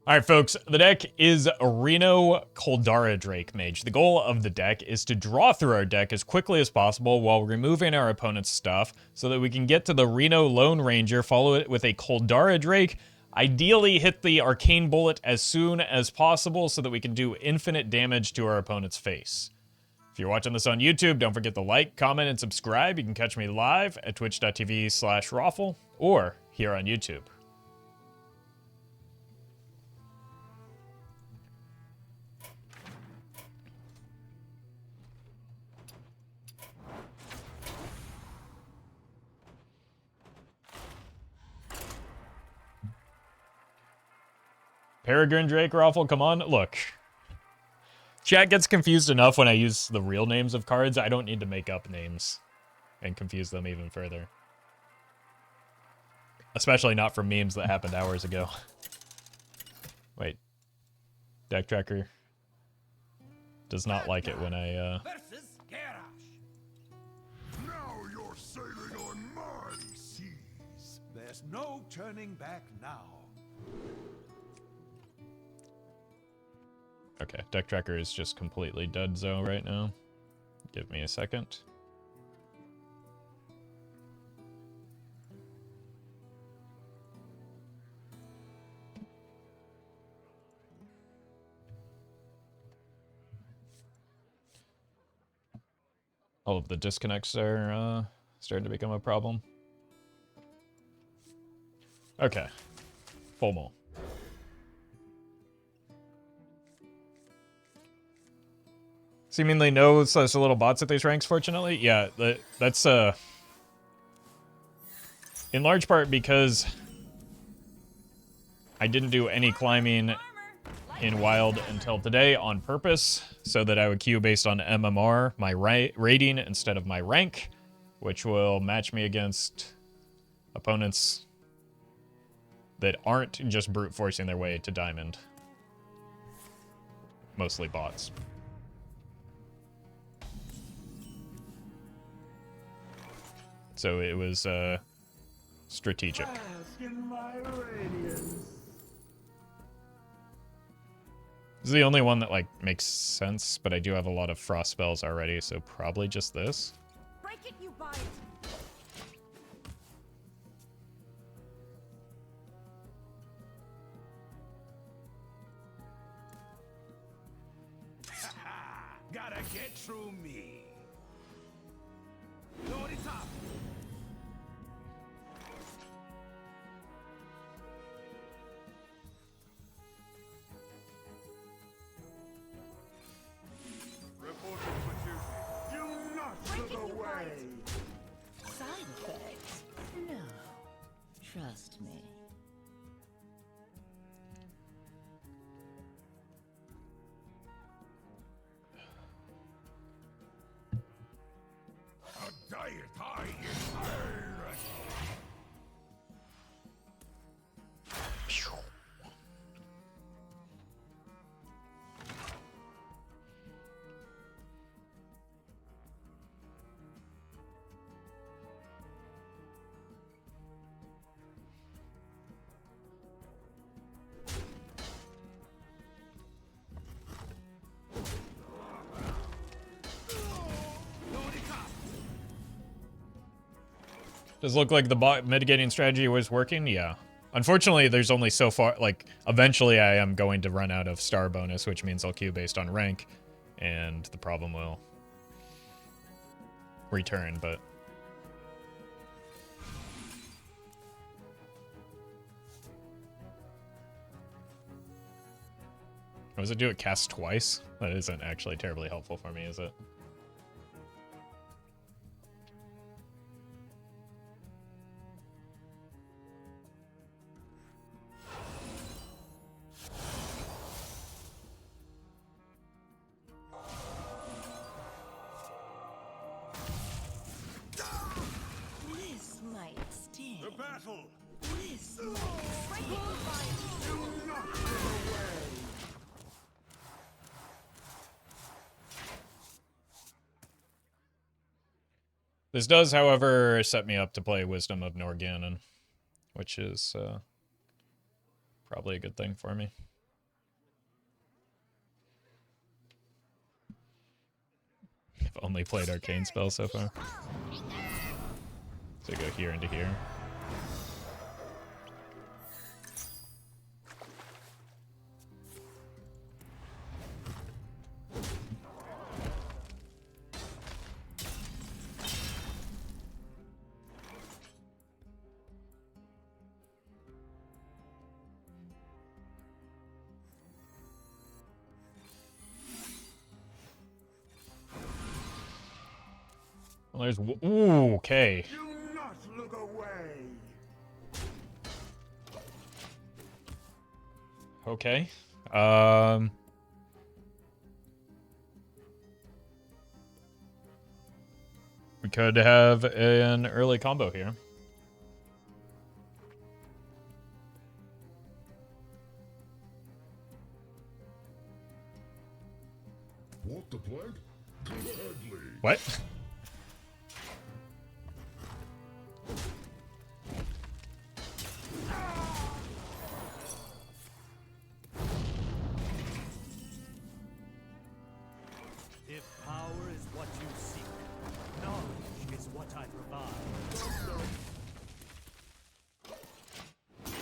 Alright folks, the deck is Reno Coldarra Drake Mage. The goal of the deck is to draw through our deck as quickly as possible while removing our opponent's stuff so that we can get to the Reno Lone Ranger, follow it with a Coldarra Drake, ideally hit the Arcane Bullet as soon as possible so that we can do infinite damage to our opponent's face. If you're watching this on YouTube, don't forget to like, comment, and subscribe. You can catch me live at twitch.tv/Roffle or here on YouTube. Peregrine Drake, Roffle, come on. Look. Chat gets confused enough when I use the real names of cards. I don't need to make up names and confuse them even further. Especially not for memes that happened hours ago. Wait. Deck Tracker does not like it when I, Now you're sailing on my seas. There's no turning back now. Okay, Deck Tracker is just completely dead zone right now. Give me a second. All of the disconnects are starting to become a problem. Okay, full mull. Seemingly no such little bots at these ranks, fortunately. Yeah, that's in large part because I didn't do any climbing in Wild until today on purpose, so that I would queue based on MMR, my rating, instead of my rank, which will match me against opponents that aren't just brute forcing their way to Diamond. Mostly bots. So it was strategic. This is the only one that like makes sense, but I do have a lot of frost spells already, so probably just this. Break it, you buy it. Gotta get through me. Load it up. Reporting for duty. You not to the way. Side effects? No. Trust me. A diet I inherit. Does it look like the bot mitigating strategy was working? Yeah. Unfortunately, there's only so far, like, eventually I am going to run out of star bonus, which means I'll queue based on rank, and the problem will return, but... Oh, does it do it cast twice? That isn't actually terribly helpful for me, is it? This might sting. The battle. This might sting. You not to the way. This does, however, set me up to play Wisdom of Norgannon, which is probably a good thing for me. I've only played arcane spells so far. So go here into here. Well, there's... Ooh, okay. Do not look away. Okay. We could have an early combo here. Want the plague? Gladly. What? If power is what you seek, knowledge is what I provide. I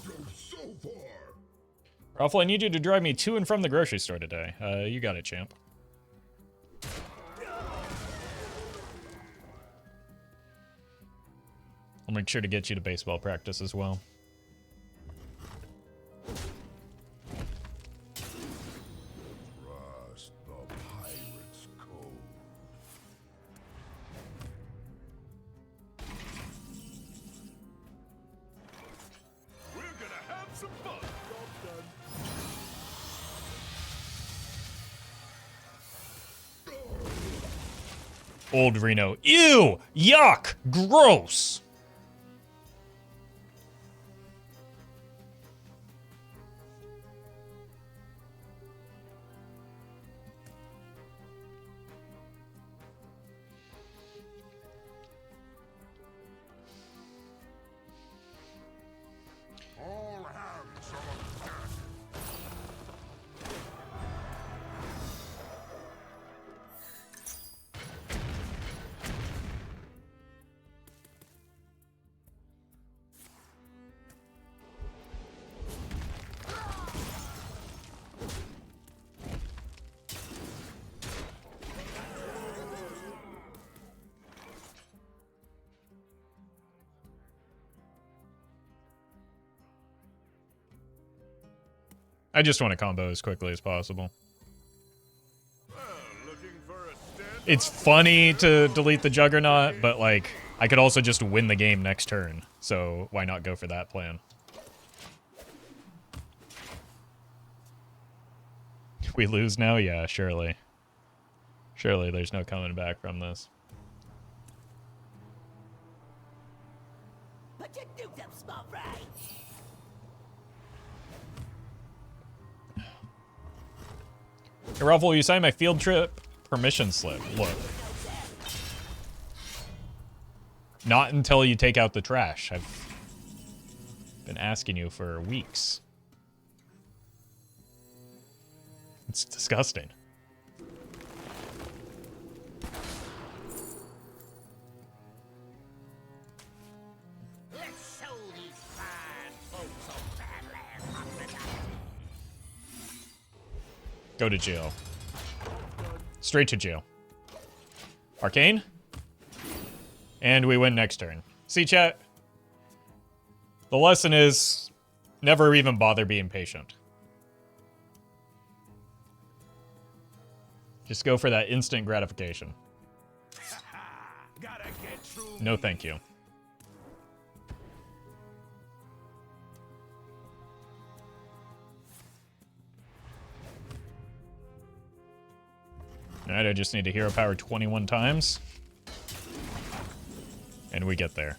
go so far. Roffle, I need you to drive me to and from the grocery store today. You got it, champ. I'll make sure to get you to baseball practice as well. Trust the pirate's code. We're gonna have some fun. Old Reno. Ew! Yuck! Gross! All hands on deck. I just want to combo as quickly as possible. Well, looking for a stand. It's funny to delete the Juggernaut, but like, I could also just win the game next turn. So why not go for that plan? We lose now? Yeah, surely. Surely there's no coming back from this. But you do them small fry. Hey, Roffle, you signed my field trip permission slip. Look. Not until you take out the trash. I've been asking you for weeks. It's disgusting. Let's show these fine folks of Badland hospitality. Go to jail. Straight to jail. Arcane? And we win next turn. See, chat? The lesson is never even bother being patient. Just go for that instant gratification. Gotta get through No, me. thank you. Alright, I just need to hero power 21 times. And we get there.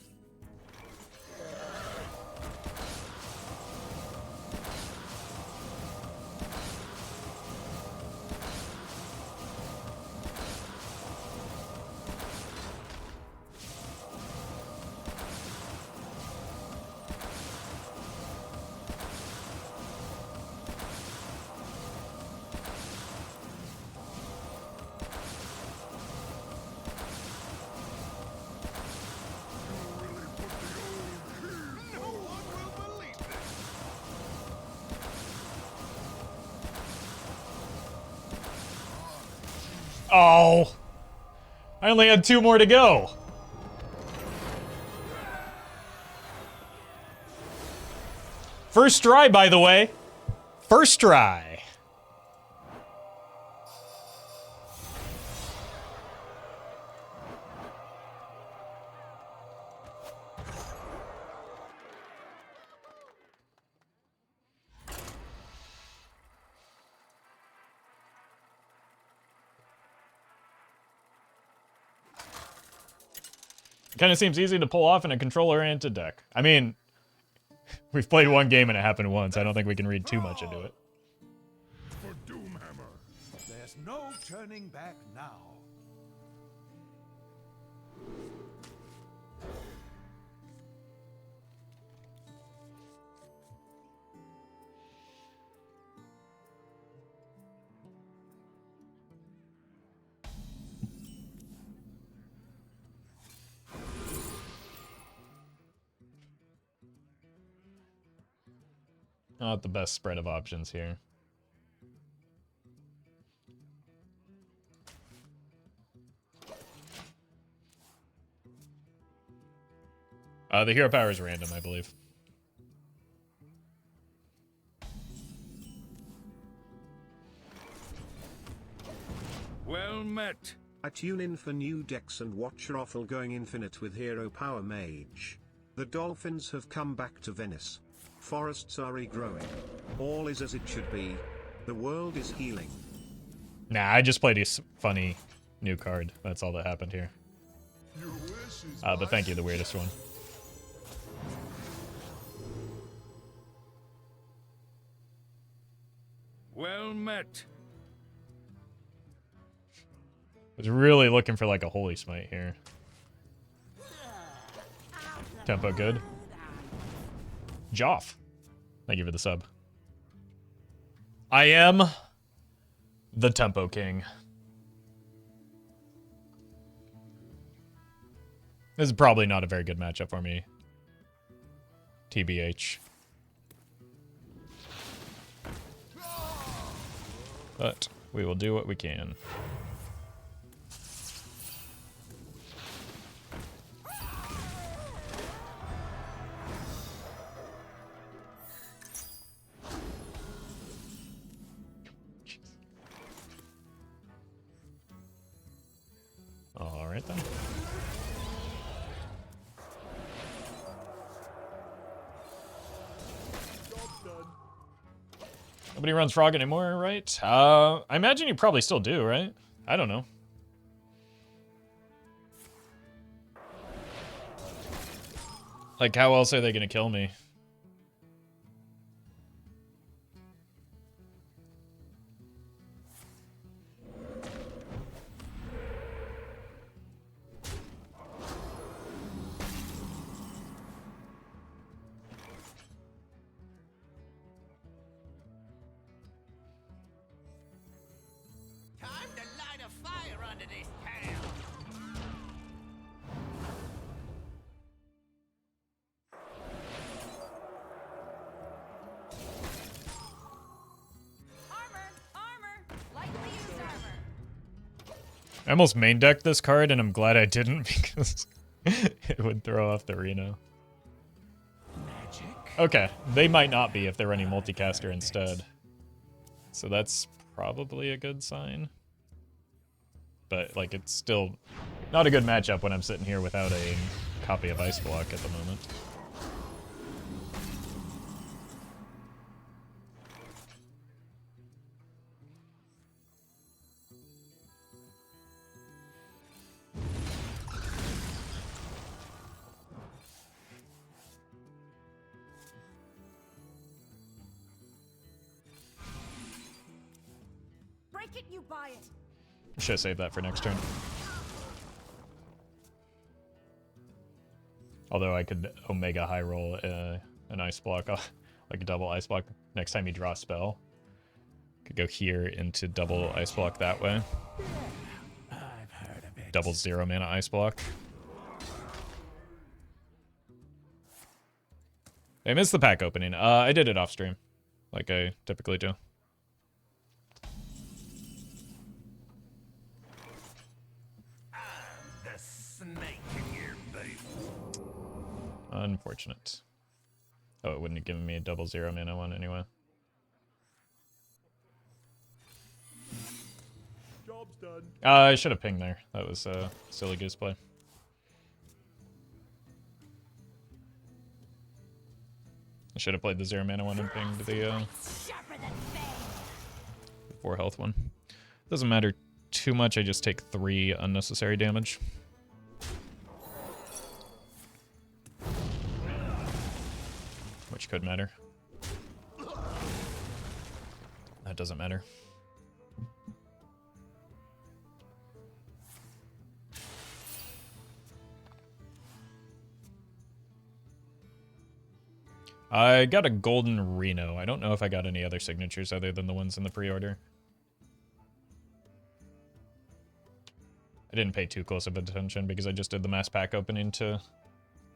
Oh! I only had 2 more to go. First try, by the way. First try. It kind of seems easy to pull off in a controller-oriented deck. I mean, we've played 1 game and it happened once. I don't think we can read too much into it. For Doomhammer. There's no turning back now. Not the best spread of options here. The hero power is random, I believe. Well met. I tune in for new decks and watch Roffle going infinite with hero power Mage. The dolphins have come back to Venice. Forests are regrowing. All is as it should be. The world is healing. Nah, I just played a funny new card. That's all that happened here. Your wish is But thank you, the weirdest one. well met. Was really looking for like a Holy Smite here. Tempo good. Joff. Thank you for the sub. I am the Tempo King. This is probably not a very good matchup for me. TBH. But we will do what we can. All right then. Nobody runs Frog anymore, right? I imagine you probably still do, right? I don't know. Like, how else are they gonna kill me? Time to light a fire under this town. Armor! Lightly used armor. I almost main decked this card, and I'm glad I didn't because it would throw off the Reno. Magic. Okay, they might not be if they're running multicaster instead. So that's probably a good sign. But, like, it's still not a good matchup when I'm sitting here without a copy of Ice Block at the moment. Break it, you buy it. Should have saved that for next turn. Although I could Omega High Roll an Ice Block, like a double Ice Block next time you draw a spell. Could go here into double Ice Block that way. I've heard of it. Double 0 mana Ice Block. I missed the pack opening. I did it off stream, like I typically do. Unfortunate. Oh, it wouldn't have given me a double 0 mana one anyway. Job's done. I should have pinged there. That was a silly goose play. I should have played the 0 mana one and pinged the 4 health one. Doesn't matter too much, I just take 3 unnecessary damage. Which could matter. That doesn't matter. I got a golden Reno. I don't know if I got any other signatures other than the ones in the pre-order. I didn't pay too close of attention because I just did the mass pack opening to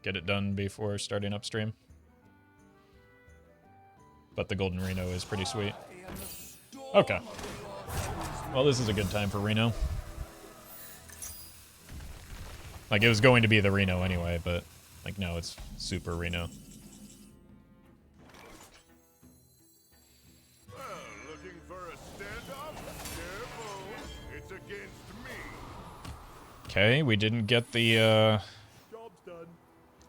get it done before starting upstream. But the golden Reno is pretty sweet. Okay. Well, this is a good time for Reno. Like, it was going to be the Reno anyway, but, like, now it's super Reno. Well, looking for a standoff? Careful, it's against me. Okay, we didn't get the, Job's done.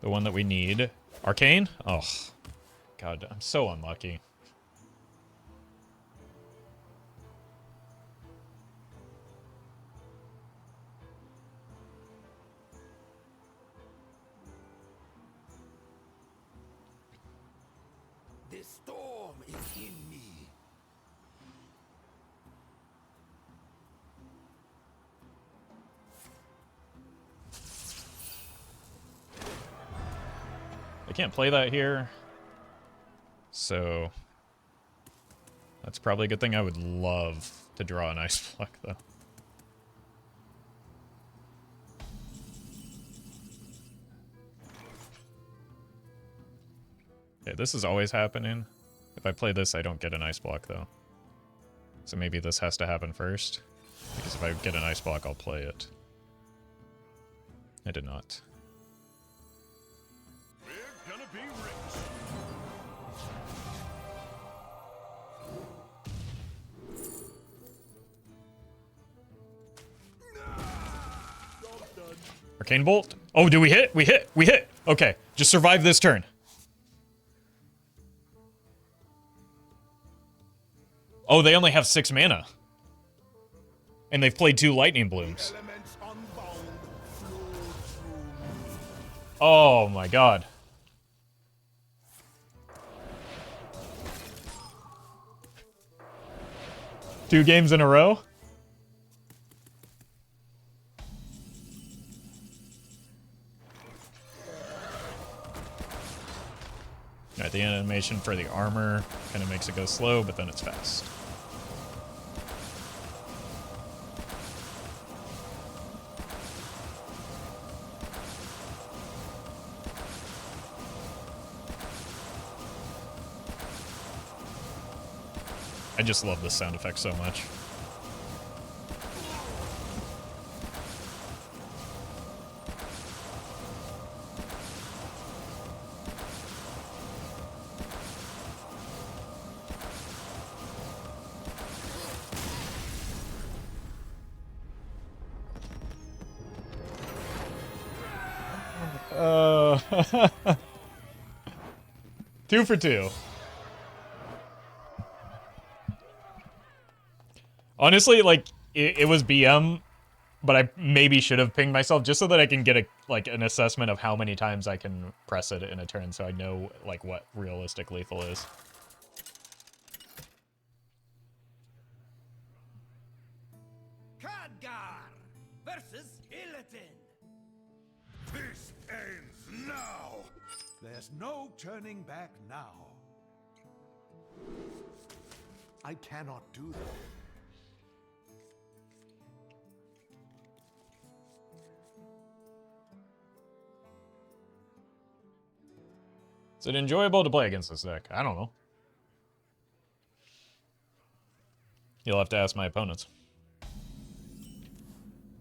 the one that we need. Arcane? Oh, God, I'm so unlucky. The storm is in me. I can't play that here. So that's probably a good thing. I would love to draw an ice block, though. Okay, this is always happening. If I play this, I don't get an ice block, though. So maybe this has to happen first. Because if I get an ice block, I'll play it. I did not. We're gonna be rich. Job's done. Arcane Bolt. Oh, do we hit? We hit! We hit! Okay, just survive this turn. Oh, they only have 6 mana. And they've played 2 Lightning Blooms. Elements unbound flow through me. Oh my god. Two games in a row? Alright, the animation for the armor kind of makes it go slow, but then it's fast. I just love this sound effect so much. Two for two. Honestly, like, it was BM, but I maybe should have pinged myself just so that I can get an assessment of how many times I can press it in a turn so I know, like, what realistic lethal is. Khadgar versus Illidan. This ends now. There's no turning back now. I cannot do that. Is it enjoyable to play against this deck? I don't know. You'll have to ask my opponents.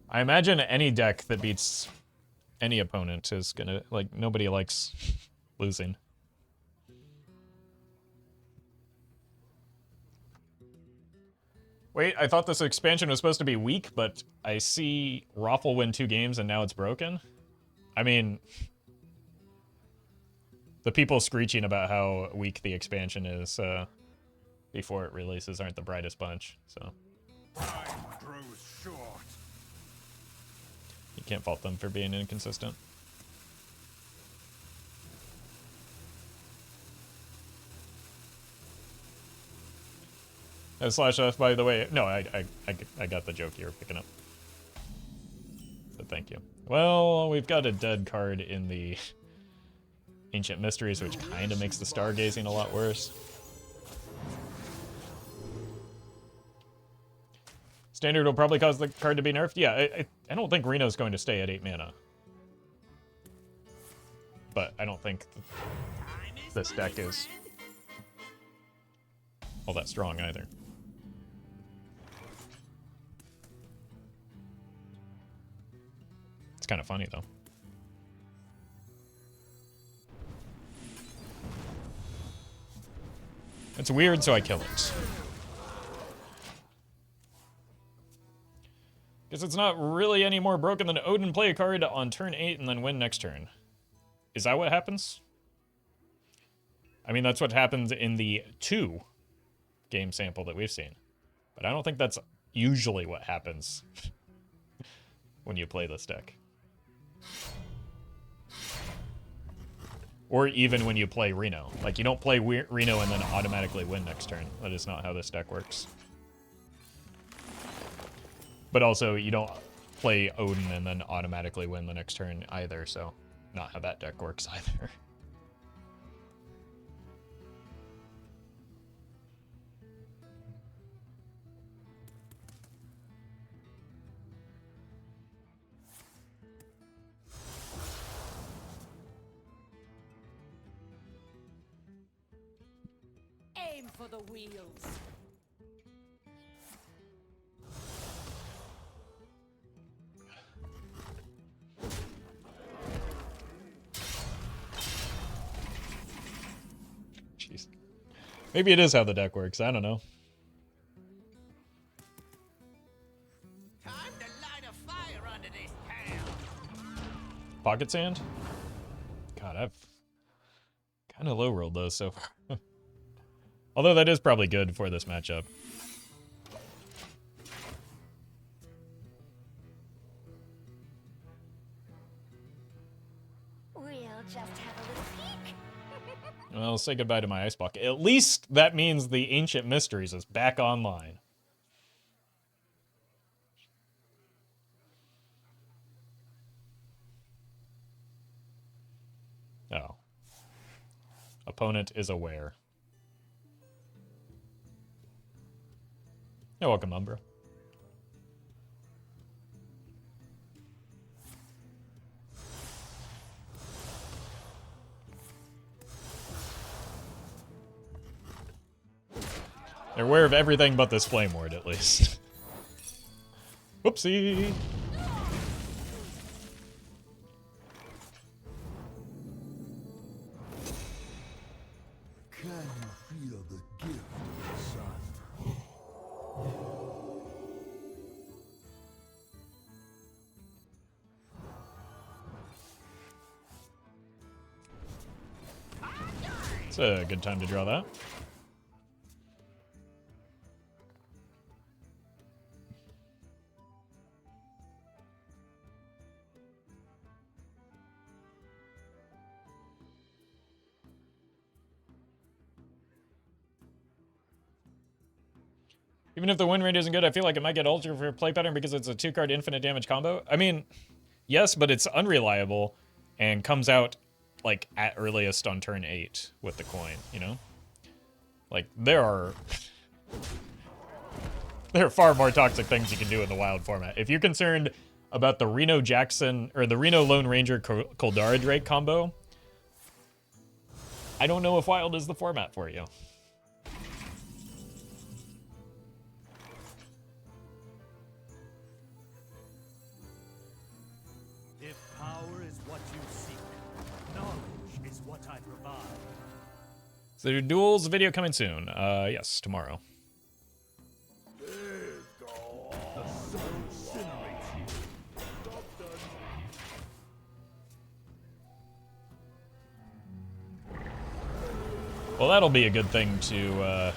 I imagine any deck that beats any opponent is gonna, like, nobody likes losing. Wait, I thought this expansion was supposed to be weak, but I see Roffle win 2 games and now it's broken? I mean, the people screeching about how weak the expansion is before it releases aren't the brightest bunch, so. Time grows short. You can't fault them for being inconsistent. Slash F, by the way. No, I got the joke you were picking up. So thank you. Well, we've got a dead card in the Ancient Mysteries, which kind of makes the Stargazing a lot worse. Standard will probably cause the card to be nerfed. Yeah, I don't think Reno's going to stay at 8 mana. But I don't think this deck is all that strong either. It's kind of funny, though. It's weird, so I kill it. Guess it's not really any more broken than Odin play a card on turn 8 and then win next turn. Is that what happens? I mean, that's what happens in the 2 game sample that we've seen. But I don't think that's usually what happens when you play this deck. Or even when you play Reno. Like, you don't play Reno and then automatically win next turn. That is not how this deck works. But also, you don't play Odin and then automatically win the next turn either, so not how that deck works either. Aim for the wheels. Jeez. Maybe it is how the deck works. I don't know. Time to light a fire under this town. Pocket Sand? God, I've kind of low-rolled those so far. Although that is probably good for this matchup. We'll just have a little peek. Well, say goodbye to my Ice Block. At least that means the Ancient Mysteries is back online. Oh. Opponent is aware. You're welcome, Umbra. They're aware of everything but this Flame Ward, at least. Whoopsie! Can you feel the gift of the sun? It's a good time to draw that. Even if the win rate isn't good, I feel like it might get altered for play pattern because it's a 2-card infinite damage combo. I mean, yes, but it's unreliable and comes out, like, at earliest on turn 8 with the coin, you know? Like, there are far more toxic things you can do in the wild format. If you're concerned about the Reno Jackson, or the Reno Lone Ranger Coldarra Drake combo, I don't know if wild is the format for you. If power is what you seek, knowledge is what I provide. So your duels video coming soon. Yes, tomorrow. Well, that'll be a good thing to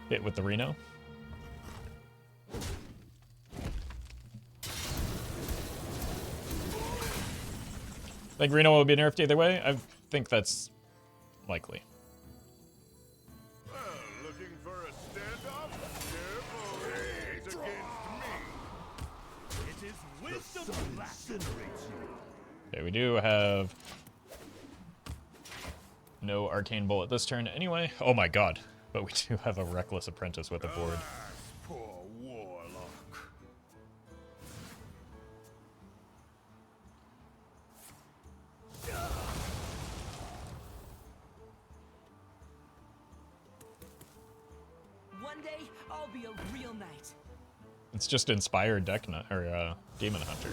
hit with the Reno. Think Reno will be nerfed either way? I think that's likely. Well, looking for a standoff? Careful, it's against me. It is wisdom that incinerates you. Okay, we do have no Arcane Bullet this turn anyway. Oh my god. But we do have a Reckless Apprentice with a board. Poor warlock. One day, I'll be a real knight. It's just Inspired Deck or Demon Hunter.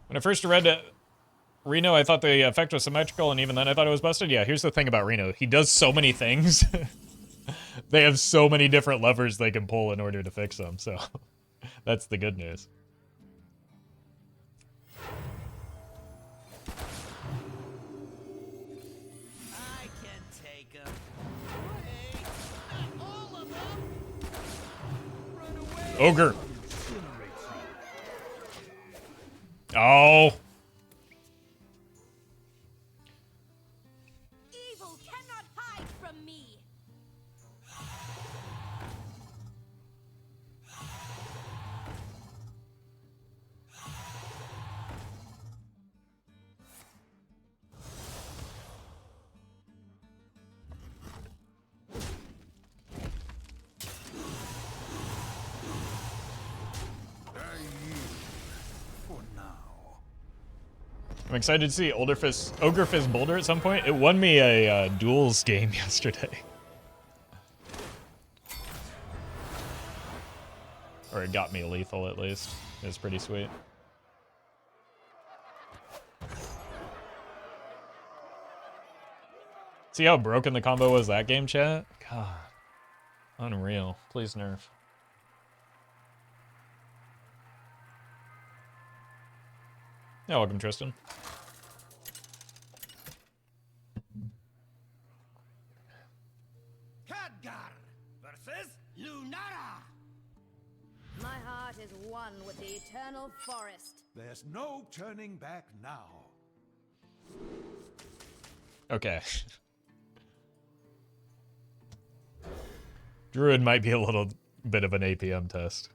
When I first read Reno, I thought the effect was symmetrical, and even then I thought it was busted. Yeah, here's the thing about Reno. He does so many things. They have so many different levers they can pull in order to fix them, so that's the good news. I can take 'em. Wait, not all of them. Run away. Ogre. Oh. Evil cannot hide from me. I'm excited to see Ogre Fist Boulder at some point. It won me a duels game yesterday. Or it got me lethal at least. It was pretty sweet. See how broken the combo was that game, chat? God. Unreal. Please nerf. Yeah, welcome, Tristan. Khadgar versus Lunara. My heart is one with the eternal forest. There's no turning back now. Okay. Druid might be a little bit of an APM test.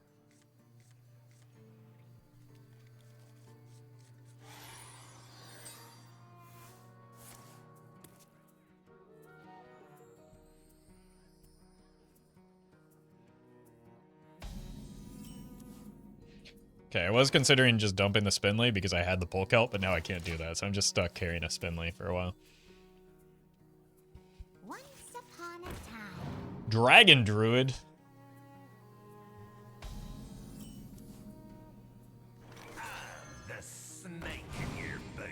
Okay, I was considering just dumping the Finley because I had the Polkelt, but now I can't do that, so I'm just stuck carrying a Finley for a while. Once upon a time. Dragon Druid. The snake in your boot.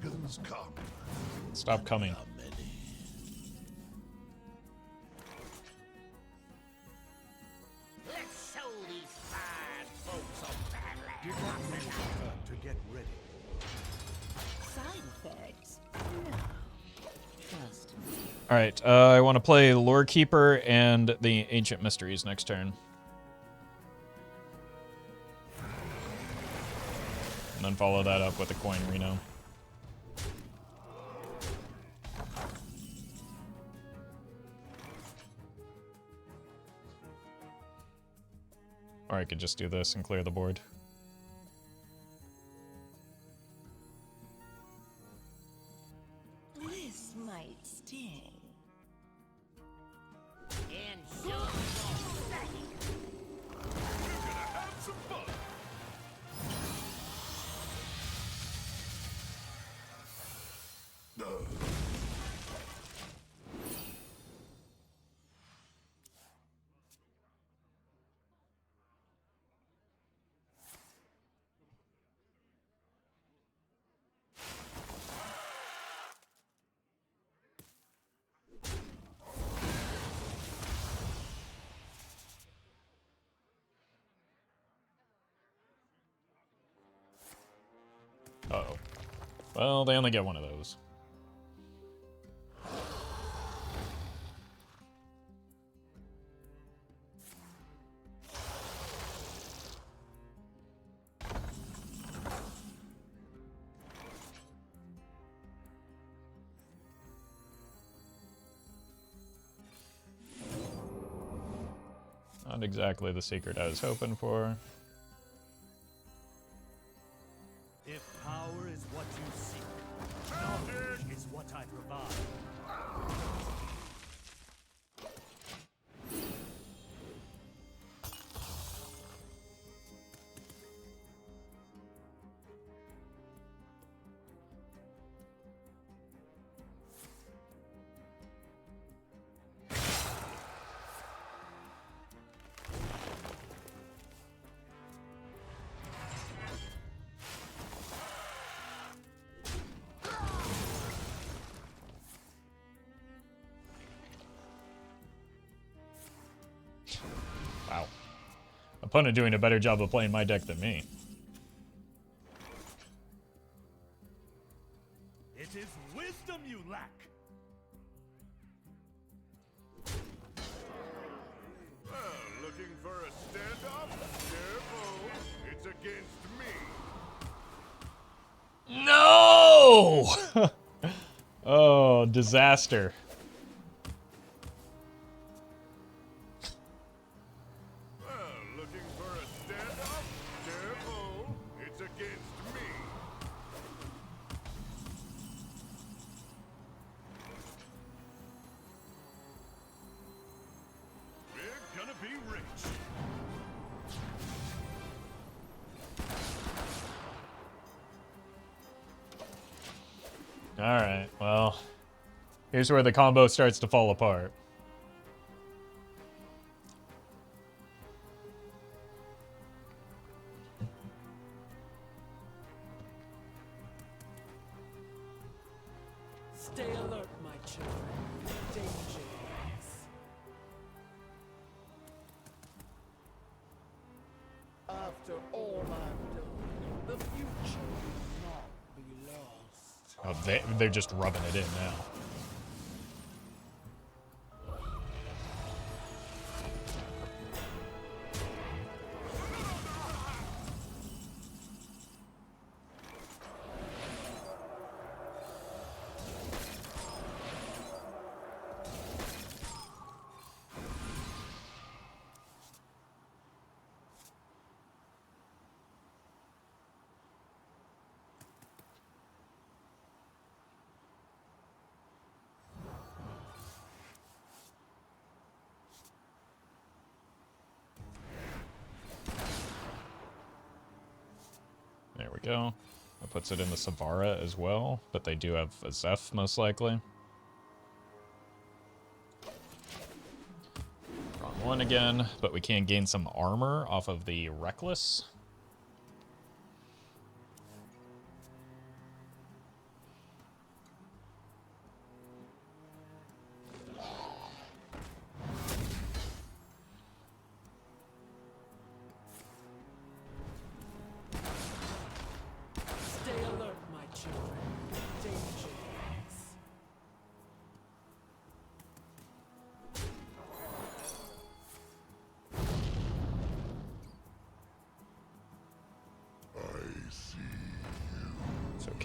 dragons come. Stop coming. How many? Let's show these fine folks a battle. Give that mage a turn to get ready. Side effects? No. Trust me. All right, I want to play Lorekeeper and the Ancient Mysteries next turn. And then follow that up with a coin Reno. Or I could just do this and clear the board. This might sting. And show them Uh-oh. Well, they only get one of those. Not exactly the secret I was hoping for. If power is what you seek, knowledge is what I provide. Wow. Opponent doing a better job of playing my deck than me. It is wisdom you lack. Well, looking for a standoff? Careful, it's against me. No! Oh, disaster. Well, looking for a standoff? Careful, it's against me. We're gonna be rich. Alright, well, here's where the combo starts to fall apart. Stay alert, my children. Danger awaits. After all I've done, the future will not be lost. Oh, they're just rubbing it in now. There we go. That puts it in the Sivara as well, but they do have a Zeph most likely. Wrong one again, but we can gain some armor off of the Reckless.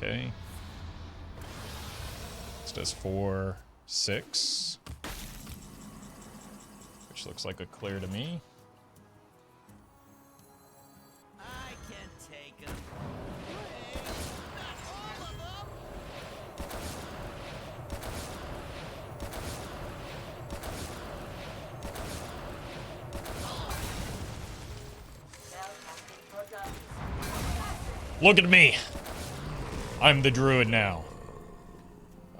Okay. This does 4, 6. Which looks like a clear to me. I can take them. Wait, not all of them. Look at me! I'm the druid now.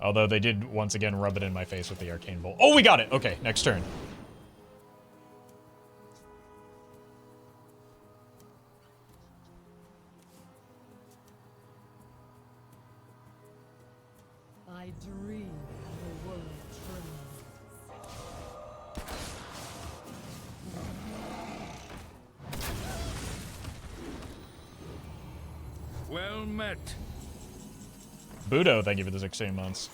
Although they did once again rub it in my face with the arcane bolt. Oh, we got it! Okay, next turn. I dream the world trembles. Well met. Budo, thank you for the 16 months.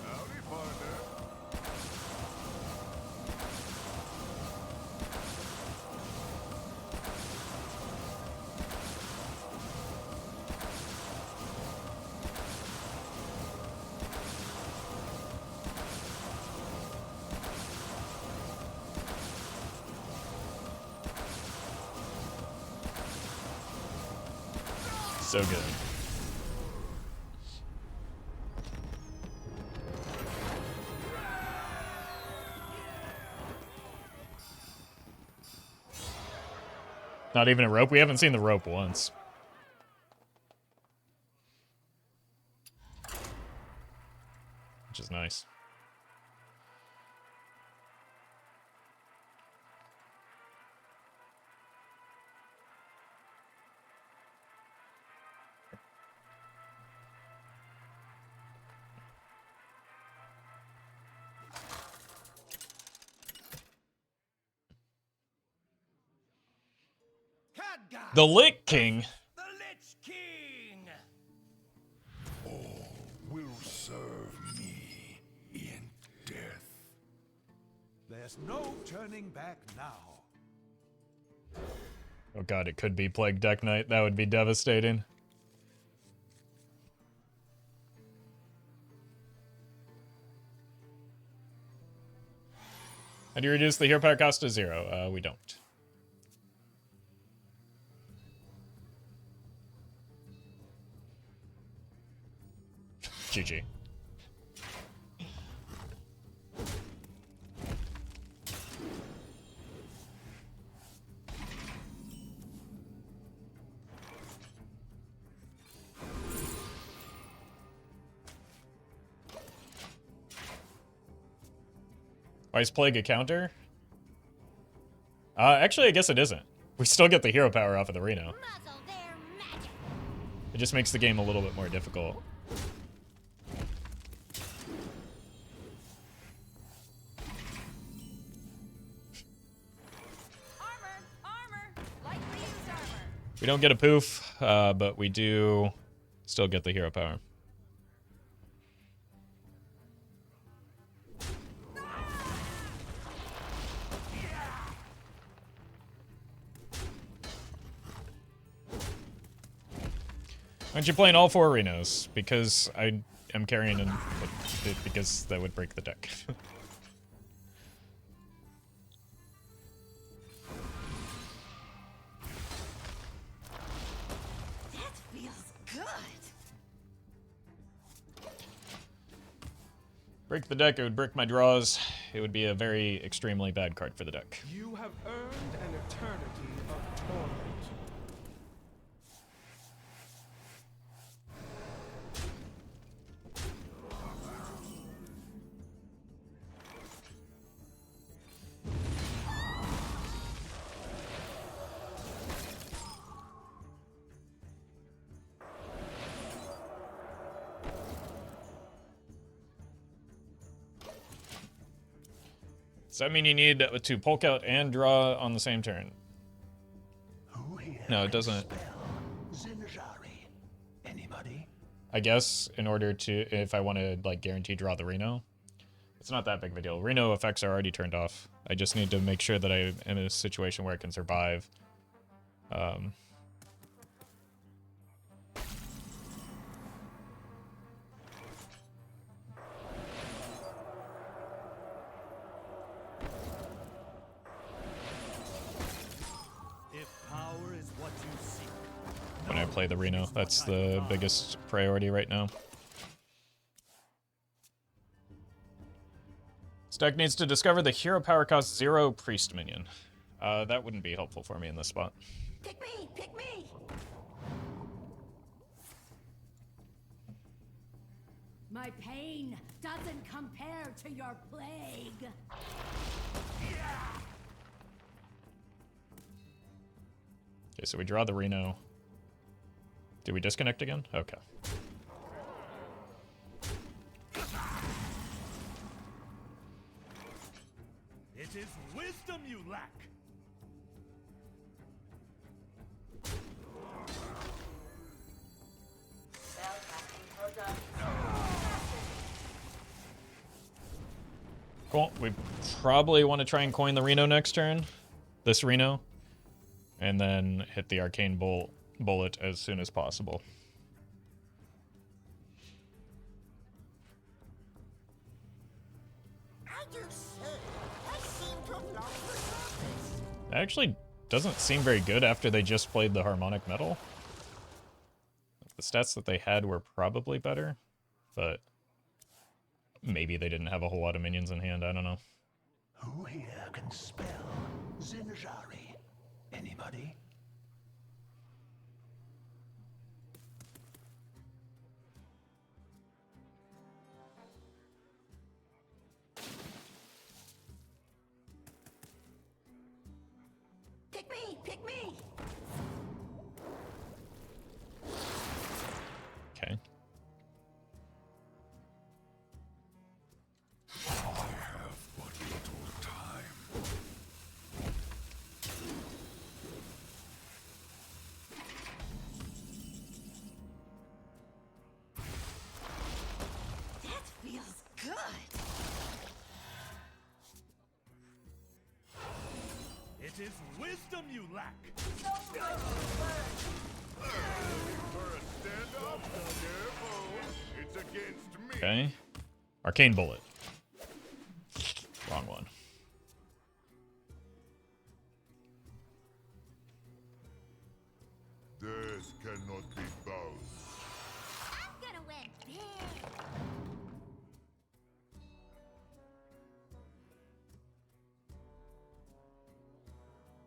Howdy, partner. So good. Not even a rope? We haven't seen the rope once. Which is nice. Khadgar, The Lich King. the Lich King. Will serve me in death. There's no turning back now. Oh god, it could be Plague Deck Knight. That would be devastating. How do you reduce the hero power cost to 0? We don't. GG. Why is Plague a counter? Actually, I guess it isn't. We still get the hero power off of the Reno. Muzzle their magic. It just makes the game a little bit more difficult. Armor. Lightly used armor. We don't get a poof, but we do still get the hero power. Aren't you playing all 4 Renos? Because I am carrying in, because that would break the deck. That feels good. Break the deck, it would break my draws. It would be a very extremely bad card for the deck. You have earned an eternity of torment. Does that mean you need to Polkelt and draw on the same turn? No, it doesn't. Anybody? I guess in order to, if I want to like guarantee draw the Reno. It's not that big of a deal. Reno effects are already turned off. I just need to make sure that I am in a situation where I can survive. When I play the Reno, that's the biggest priority right now. This deck needs to discover the hero power cost 0 priest minion. That wouldn't be helpful for me in this spot. Pick me! Pick me! My pain doesn't compare to your plague. Okay, so we draw the Reno. Did we disconnect again? Okay. It is wisdom you lack. Cool. We probably want to try and coin the Reno next turn. This Reno. And then hit the arcane bullet as soon as possible. That actually doesn't seem very good after they just played the Harmonic Metal. The stats that they had were probably better, but maybe they didn't have a whole lot of minions in hand, I don't know. Who here can spell Zinjari? Anybody? Pick me! Pick me! Okay. I have but little time. That feels good! It is wisdom you lack. For a stand-up? Careful. It's against me. Okay. Arcane Bullet. Wrong one. This cannot be bound. I'm gonna win big!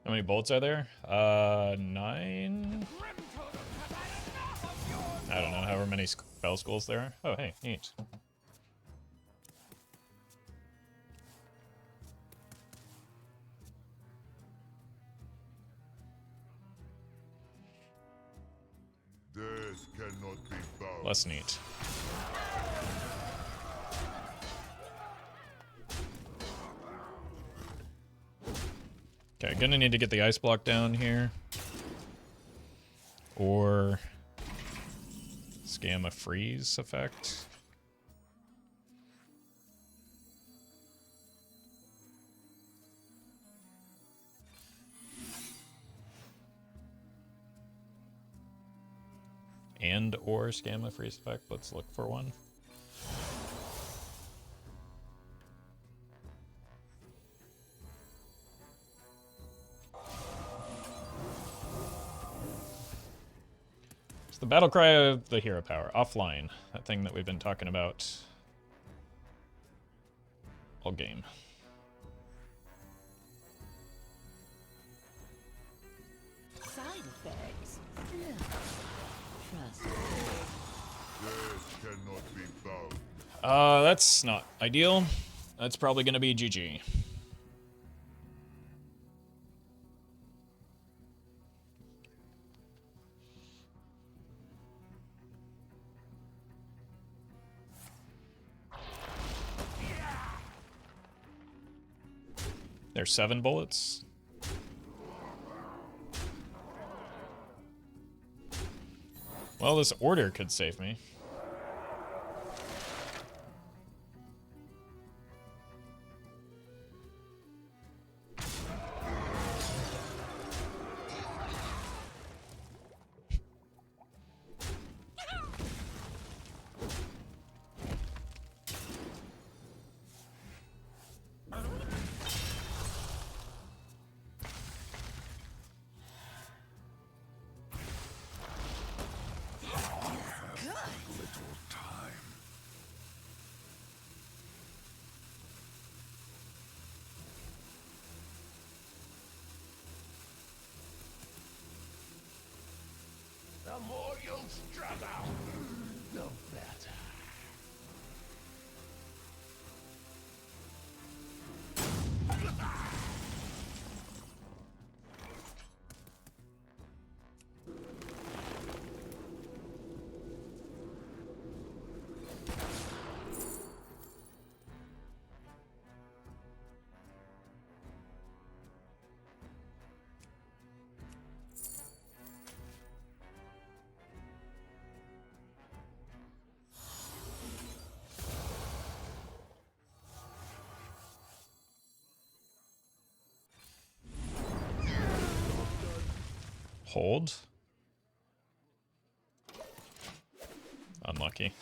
How many bolts are there? 9? I don't know, however many spell schools there are. Oh, hey, neat. This cannot be bound. Less neat. Okay, gonna need to get the ice block down here. Or scam a freeze effect. And or scam a freeze effect. Let's look for one. It's the battle cry of the hero power. Offline. That thing that we've been talking about all game. Side effects? Trust. This cannot be bound. That's not ideal. That's probably gonna be GG. There's 7 bullets. Well, this order could save me. Hold. Unlucky.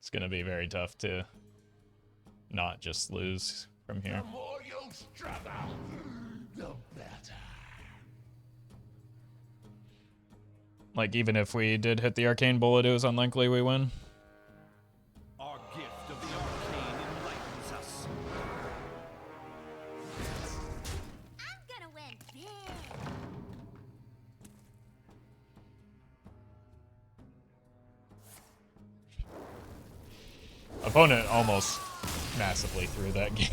It's gonna be very tough to not just lose from here. The more you struggle, the better. Like, even if we did hit the arcane bullet, it was unlikely we win. Our gift of the arcane enlightens us. I'm gonna win big. Opponent almost massively threw that game.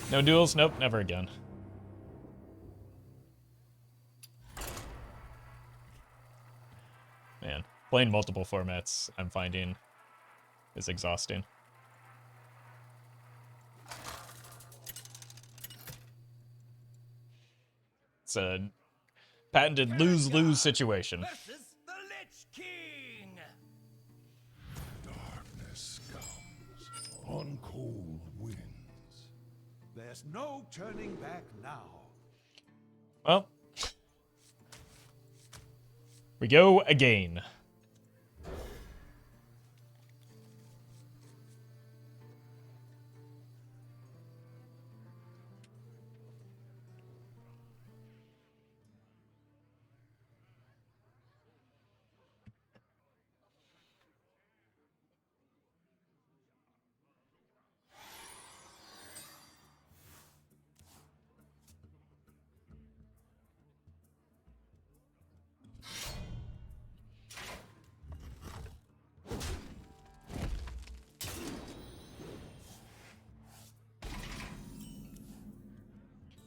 No duels? Nope, never again. Man, playing multiple formats, I'm finding, is exhausting. It's a patented lose-lose situation. Versus the Lich King. Darkness comes on cold winds. There's no turning back now. Well, we go again.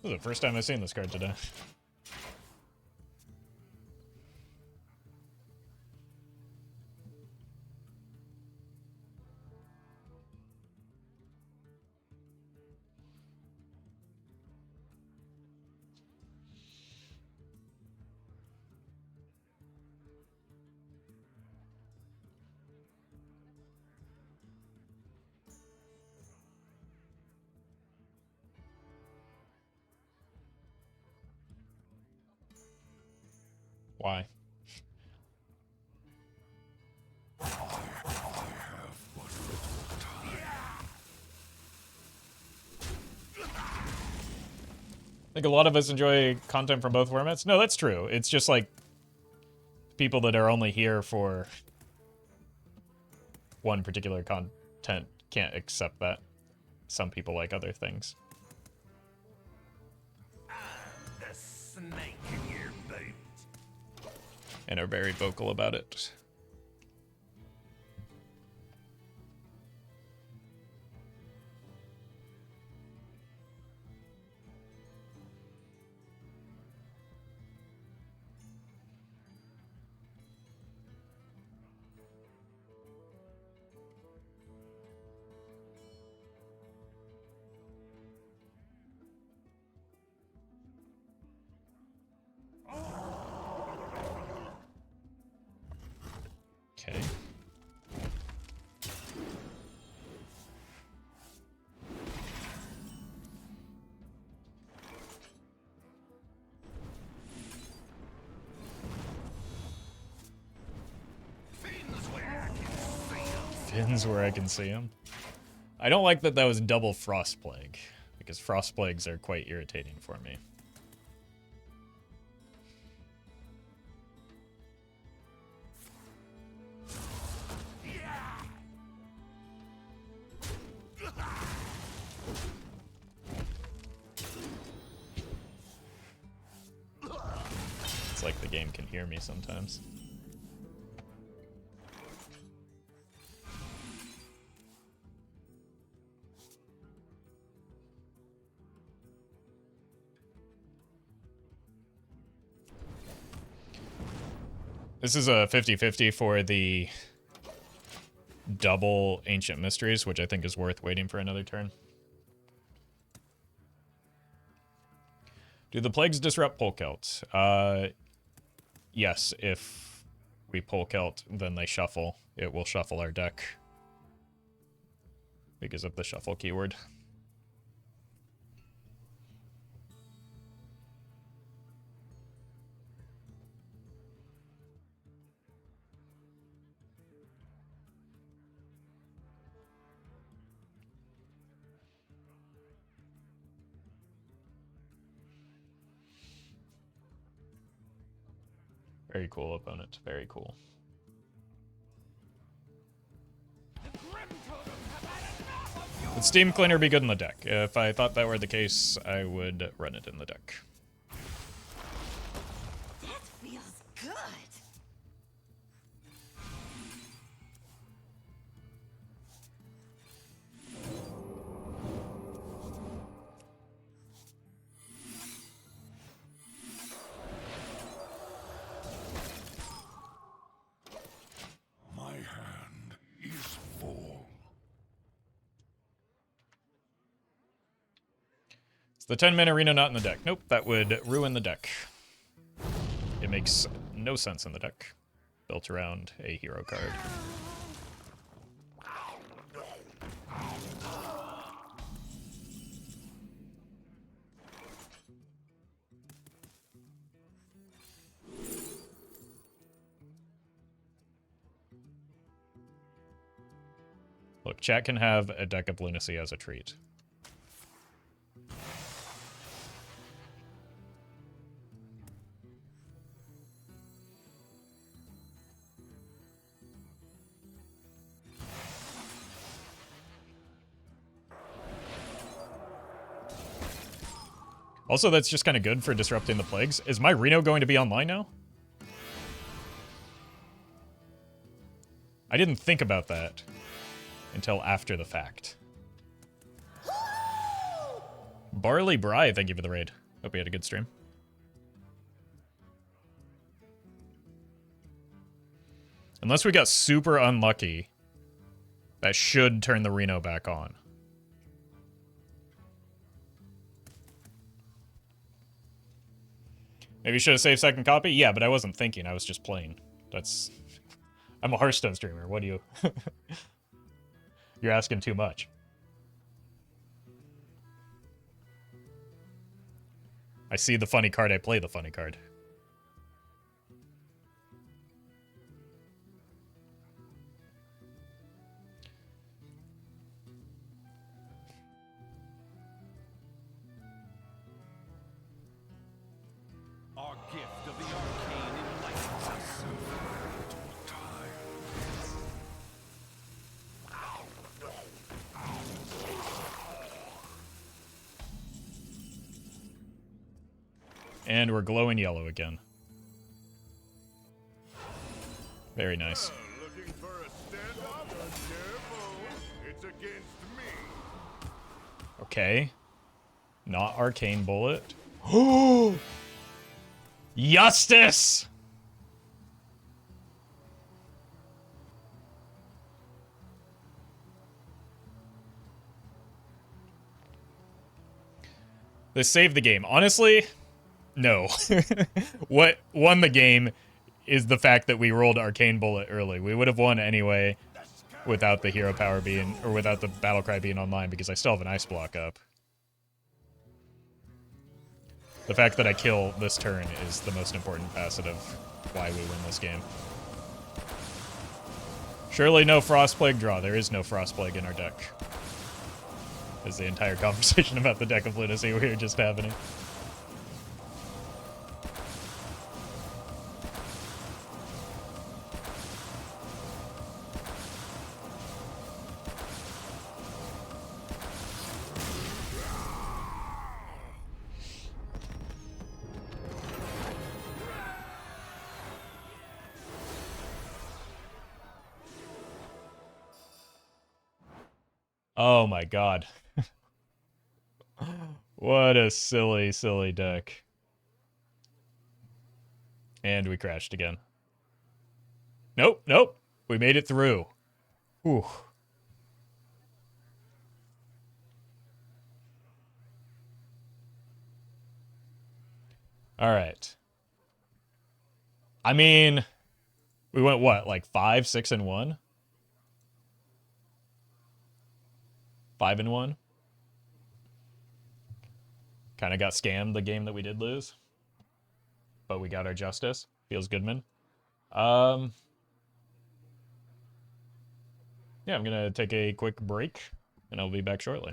This is the first time I've seen this card today. Why? I think a lot of us enjoy content from both formats. No, that's true. It's just like people that are only here for one particular content can't accept that. Some people like other things. The snake in your boot. And are very vocal about it. Okay. Fins where I can see him. I don't like that that was double Frost Plague, because Frost Plagues are quite irritating for me. It's like the game can hear me sometimes. This is a 50-50 for the double Ancient Mysteries, which I think is worth waiting for another turn. Do the plagues disrupt Polkelt? Yes, if we Polkelt, then they shuffle. It will shuffle our deck because of the shuffle keyword. Very cool opponent. Very cool. Would Steam Cleaner be good in the deck? If I thought that were the case, I would run it in the deck. That feels good. My hand is full. Is the 10-mana Reno not in the deck? Nope, that would ruin the deck. It makes no sense in the deck. Built around a hero card. Look, chat can have a deck of Lunacy as a treat. Also, that's just kind of good for disrupting the plagues. Is my Reno going to be online now? I didn't think about that until after the fact. Barley Bry, thank you for the raid. Hope you had a good stream. Unless we got super unlucky, that should turn the Reno back on. Maybe you should have saved second copy? Yeah, but I wasn't thinking. I was just playing. That's... I'm a Hearthstone streamer. What do you... You're asking too much. I see the funny card, I play the funny card. Our gift of the arcane enlightens us. And we're glowing yellow again. Very nice. Looking for a standoff? Careful, it's against me. Okay. Not Arcane Bullet. Oh! Justice! This saved the game. Honestly, no. What won the game is the fact that we rolled Arcane Bullet early. We would have won anyway without the hero power being, or without the Battlecry being online, because I still have an Ice Block up. The fact that I kill this turn is the most important facet of why we win this game. Surely no Frostplague draw. There is no Frostplague in our deck. Is the entire conversation about the deck of Lunacy we were just having. Oh my god. What a silly, silly deck. And we crashed again. Nope, nope. We made it through. Whew. Alright. I mean, we went what, like 5, 6, and 1? 5 and 1. Kind of got scammed the game that we did lose, but we got our justice. Feels good, man. Yeah, I'm gonna take a quick break, and I'll be back shortly.